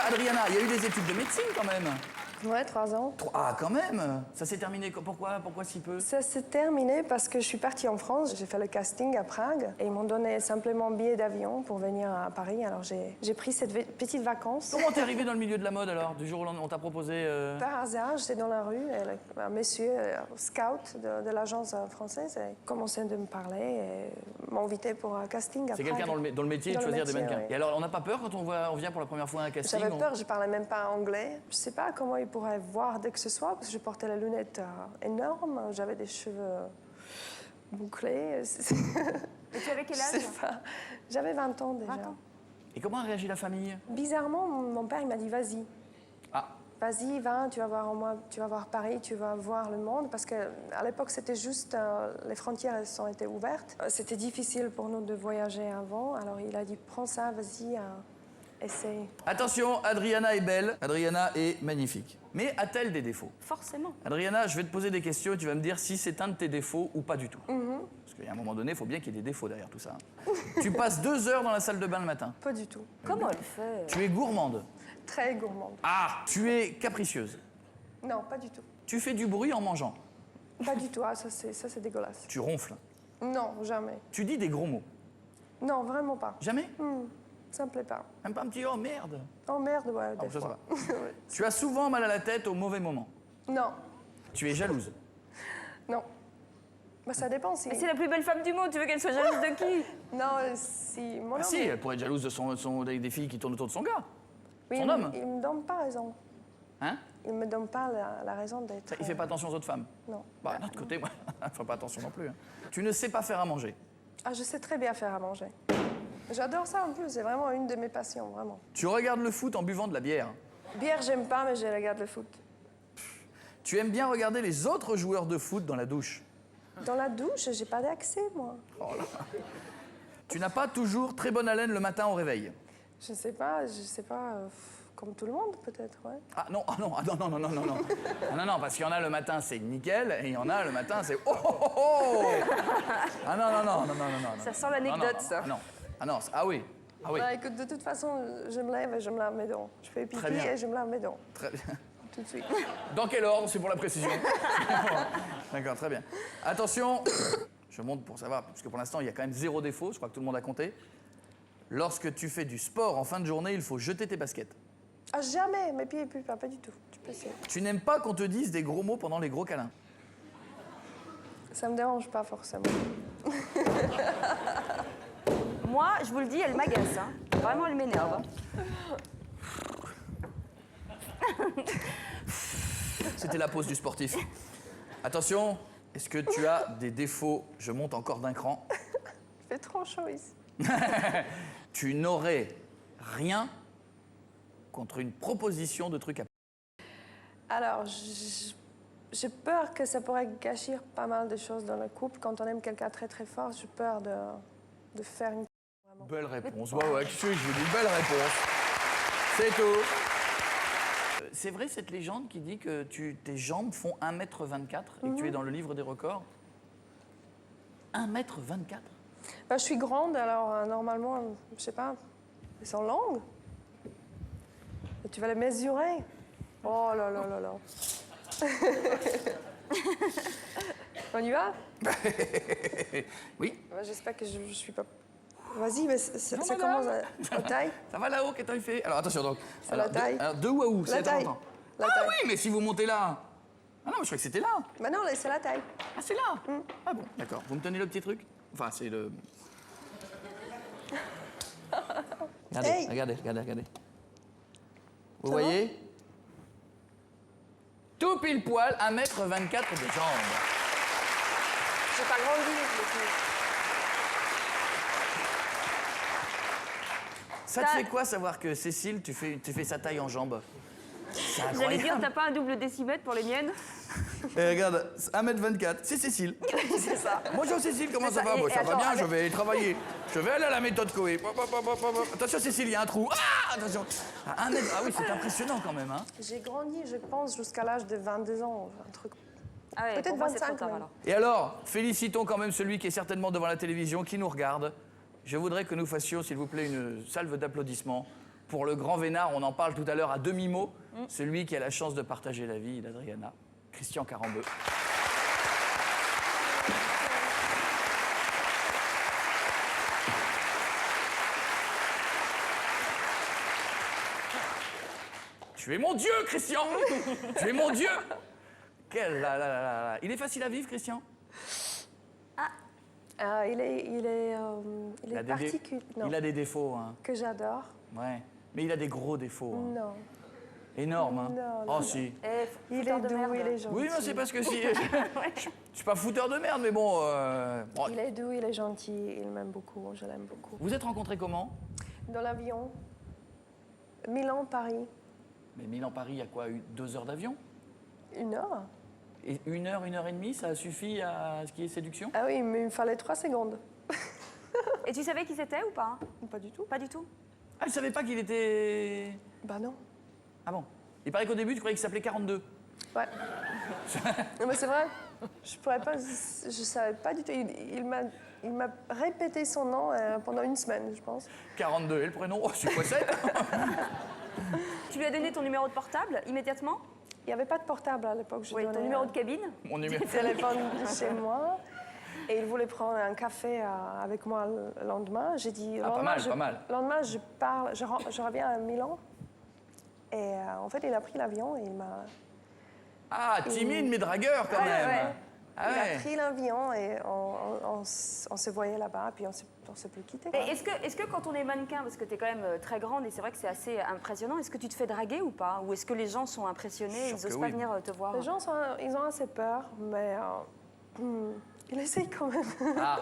Adriana, il y a eu des études de médecine quand même. Ouais, 3 ans. Ah, quand même. Ça s'est terminé. Pourquoi si peu? Ça s'est terminé parce que je suis partie en France. J'ai fait le casting à Prague et ils m'ont donné simplement un billet d'avion pour venir à Paris. Alors j'ai pris cette petite vacance. Comment t'es arrivée dans le milieu de la mode alors? Du jour au lendemain, on t'a proposé... Par hasard, j'étais dans la rue et un monsieur scout de l'agence française a commencé de me parler et m'a invité pour un casting à Prague. C'est quelqu'un dans le métier de choisir des mannequins. Oui. Et alors, on n'a pas peur quand on vient pour la première fois à un casting? J'avais peur, je parlais même pas anglais. Je sais pas comment ils pourraient voir dès que ce soit, parce que je portais les lunettes énormes, j'avais des cheveux bouclés. Et tu avais quel âge? Je sais pas. J'avais 20 ans déjà. 20 ans. Et comment a réagi la famille? Bizarrement, mon père il m'a dit vas-y. Ah. Vas-y, va, tu vas voir Paris, tu vas voir le monde. Parce qu'à l'époque, c'était juste, les frontières elles ont été ouvertes. C'était difficile pour nous de voyager avant. Alors il a dit prends ça, vas-y. Essaye. Attention, Adriana est belle, Adriana est magnifique. Mais a-t-elle des défauts? Forcément. Adriana, je vais te poser des questions et tu vas me dire si c'est un de tes défauts ou pas du tout. Parce qu'à un moment donné, il faut bien qu'il y ait des défauts derrière tout ça. Tu passes 2 heures dans la salle de bain le matin. Pas du tout. Comment elle fait? Tu es gourmande. Très gourmande. Ah, tu es capricieuse. Non, pas du tout. Tu fais du bruit en mangeant. Pas du tout. Ah, ça c'est dégueulasse. Tu ronfles. Non, jamais. Tu dis des gros mots. Non, vraiment pas. Jamais? Ça me plaît pas. Même pas un petit oh merde. Oh merde, ouais, Ah, des ça fois. va. Tu as souvent mal à la tête au mauvais moment. Non, Tu es jalouse. non. Bah, ça dépend si... Mais c'est la plus belle femme du monde, tu veux qu'elle soit jalouse de qui? Non, si... Moi, Ah non, si, mais- elle pourrait être jalouse de des filles qui tournent autour de son gars. Oui, son il homme. il me donne pas raison. Hein? Il me donne pas la raison d'être... Il fait pas attention aux autres femmes. Non. Bah, d'un autre côté, moi, il faut pas attention non plus. Hein. Tu ne sais pas faire à manger. Ah, je sais très bien faire à manger. J'adore ça en plus, c'est vraiment une de mes passions, vraiment. Tu regardes le foot en buvant de la bière. Bière, j'aime pas, mais je regarde le foot. Tu aimes bien regarder les autres joueurs de foot dans la douche. Dans la douche, j'ai pas d'accès, moi. Tu n'as pas toujours très bonne haleine le matin au réveil. Je sais pas, comme tout le monde, peut-être, ouais. Ah non, ah non, ah non, non, non, non, non, non. Ah non, non, parce qu'il y en a le matin, c'est nickel, et il y en a le matin, c'est oh, oh, oh, oh. Ah non, non, non, non, non, non, non. Ça sent l'anecdote, non, non, ça. Ah non, ah non, ah oui, ah oui. Bah, écoute, de toute façon, je me lève et je me lave mes dents. Je fais Très pipi bien. et je me lave mes dents, Très bien. tout de suite. Dans quel ordre, c'est pour la précision. D'accord, très bien. Attention, je monte pour savoir, parce que pour l'instant, il y a quand même 0 défaut, je crois que tout le monde a compté. Lorsque tu fais du sport en fin de journée, il faut jeter tes baskets. Ah, jamais, mes pieds puent pas du tout. Tu peux essayer. Tu n'aimes pas qu'on te dise des gros mots pendant les gros câlins. Ça me dérange pas forcément. Moi, je vous le dis, elle m'agace. Hein. Vraiment, elle m'énerve. C'était la pause du sportif. Attention, est-ce que tu as des défauts? Je monte encore d'un cran. Il fait trop chaud ici. Tu n'aurais rien contre une proposition de truc à... Alors, j'ai peur que ça pourrait gâcher pas mal de choses dans le couple. Quand on aime quelqu'un très très fort, j'ai peur de faire une... Vraiment. Belle réponse. Ouais, ouais, qu'est-ce que je vous dis? Belle réponse. C'est tout. C'est vrai cette légende qui dit que tes jambes font 1m24 et que tu es dans le livre des records? 1m24? Bah, je suis grande, alors normalement, je sais pas, elles sont longues. Et tu vas les mesurer. Oh là là là là. On y va? Oui. Bah, j'espère que je suis pas... Vas-y, mais ça madame. commence à taille. Ça va là-haut, qu'est-ce que tu fais? Alors attention donc. C'est la taille. Alors de où à où? La C'est taille. important. La Ah taille. oui, mais si vous montez là. Ah non, mais je crois que c'était là. Bah non, là, c'est la taille. Ah, c'est là. Ah bon, d'accord. Vous me tenez le petit truc? Enfin, c'est le... Regardez, Hey. regardez, regardez, regardez. Vous voyez? Tout pile poil, 1m24 de jambes. J'ai pas grandi, les filles. Ça te fait quoi savoir que Cécile, tu fais sa taille en jambes? C'est J'allais dire, incroyable. t'as pas un double décimètre pour les miennes? Et regarde, 1m24, c'est Cécile. C'est ça. Bonjour Cécile, comment C'est ça ça. va? Et- Bon, et ça va attends, bien, je avec- vais travailler. Je vais aller à la méthode Coé. Attention Cécile, il y a un trou. Ah, attention. Ah oui, c'est impressionnant quand même. Hein. J'ai grandi, je pense, jusqu'à l'âge de 22 ans, un truc. Ah ouais, Peut-être pour moi, c'est 25 trop tard même. alors. Et alors, félicitons quand même celui qui est certainement devant la télévision, qui nous regarde. Je voudrais que nous fassions, s'il vous plaît, une salve d'applaudissements Pour le grand vénard, on en parle tout à l'heure à demi-mot. Celui qui a la chance de partager la vie d'Adriana, Christian Carambeu. Tu es mon Dieu, Christian. Tu es mon Dieu. Quel là, là, là, là, là. Il est facile à vivre, Christian? Il est a des particulier. Il a des défauts, hein. Que j'adore. Ouais. Mais il a des gros défauts. Hein. Non. Énorme, hein. Non, Oh, non. si. Il est doux, il est gentil. Oui, mais c'est parce que si. Je suis pas fouteur de merde, mais bon. Bon. Il est doux, il est gentil, il m'aime beaucoup, je l'aime beaucoup. Vous êtes rencontrés comment? Dans l'avion, Milan, Paris, Mais Milan-Paris, il y a quoi? 2 heures d'avion? 1 heure. Et 1 heure, 1 heure et demie, ça a suffi à ce qui est séduction? Ah oui, mais il me fallait 3 secondes. Et tu savais qui c'était ou pas? Pas du tout. Pas du tout. Ah, je savais pas qu'il était. Bah non. Ah bon? Il paraît qu'au début, tu croyais qu'il s'appelait 42. Ouais. Non mais c'est vrai, je pourrais pas, je savais pas du tout. Il m'a répété son nom pendant 1 semaine, je pense. 42, et le prénom? Oh, c'est quoi ça? Tu lui as donné ton numéro de portable immédiatement? Il n'y avait pas de portable à l'époque. Je Oui, ton donnais numéro de cabine? Mon numéro. un téléphone chez moi. Et il voulait prendre un café avec moi le lendemain. J'ai dit, Ah, pas mal, pas mal. Le lendemain, je reviens à Milan. Et en fait, il a pris l'avion et il m'a... Ah, timide, mais dragueur quand même. ouais. Ah Il ouais. a pris l'avion et on se voyait là-bas, puis on s'est plus quittés. Et est-ce que quand on est mannequin, parce que tu es quand même très grande et c'est vrai que c'est assez impressionnant, est-ce que tu te fais draguer ou pas? Ou est-ce que les gens sont impressionnés, Sûr ils que n'osent pas oui. venir te voir? Les gens ils ont assez peur, mais il essaye quand même. Ah.